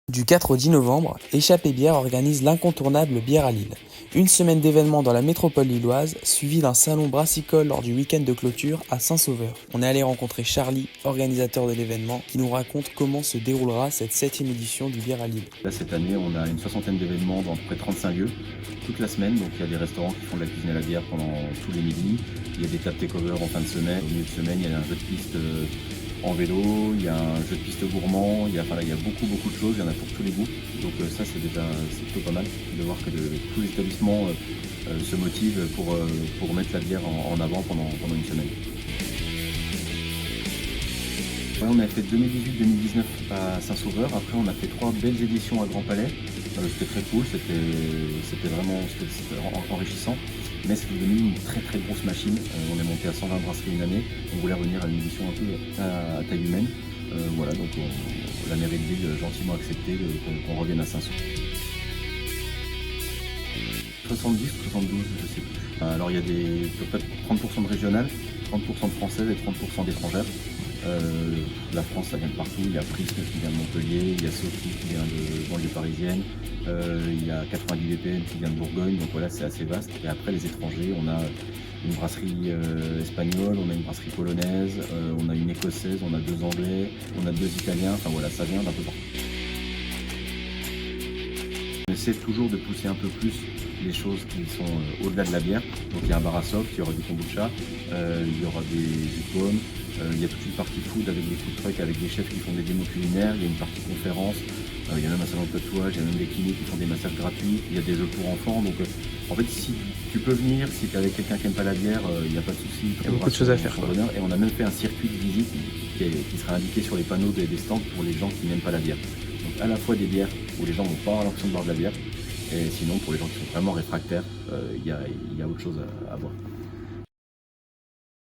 Du 4 au 10 novembre, Échappée Bière organise l'incontournable Bière à Lille. Une semaine d'événements dans la métropole lilloise, suivie d'un salon brassicole lors du week-end de clôture à Saint-Sauveur. On est allé rencontrer Charlie, organisateur de l'événement, qui nous raconte comment se déroulera cette 7e édition du Bière à Lille. Là, cette année, on a une soixantaine d'événements dans près de 35 lieux, toute la semaine. Donc il y a des restaurants qui font de la cuisine à la bière pendant tous les midis. Il y a des tables take-over en fin de semaine. Au milieu de semaine, il y a un jeu de piste en vélo, il y a un jeu de piste gourmand, il y a beaucoup de choses, il y en a pour tous les goûts. Donc ça c'est plutôt pas mal de voir que tous les établissements se motivent pour mettre la bière en avant pendant une semaine. Ouais, on a fait 2018-2019 à Saint-Sauveur, après on a fait 3 belles éditions à Grand Palais. C'était très cool, c'était vraiment enrichissant. Mais c'est devenu une très grosse machine. On est monté à 120 brasseries une année. On voulait revenir à une édition un peu à taille humaine. Voilà, donc la mairie de Lille gentiment accepté qu'on revienne à 500. 70 ou 72, je sais plus. Alors il y a à peu près 30% de régionales, 30% de françaises et 30% d'étrangères. La France, ça vient de partout. Il y a Prisme qui vient de Montpellier, il y a Sophie qui vient de banlieue parisienne, il y a 90 BPM qui vient de Bourgogne, donc voilà, c'est assez vaste. Et après, les étrangers, on a une brasserie espagnole, on a une brasserie polonaise, on a une écossaise, on a 2 anglais, on a 2 italiens, enfin voilà, ça vient d'un peu partout. On essaie toujours de pousser un peu plus les choses qui sont au-delà de la bière. Donc il y a un bar à soft, il y aura du kombucha, il y aura du pomme, il y a toute une partie food avec des food trucks, avec des chefs qui font des démos culinaires, il y a une partie conférence, il y a même un salon de tatouage, il y a même des cliniques qui font des massages gratuits, il y a des jeux pour enfants. Donc en fait, si tu peux venir, si tu es avec quelqu'un qui n'aime pas la bière, il n'y a pas de souci. Il y a beaucoup de choses à faire, quoi. Et on a même fait un circuit de visite qui sera indiqué sur les panneaux des stands pour les gens qui n'aiment pas la bière. Donc à la fois des bières où les gens vont pas avoir l'impression de boire de la bière, et sinon pour les gens qui sont vraiment réfractaires, il y a autre chose à voir.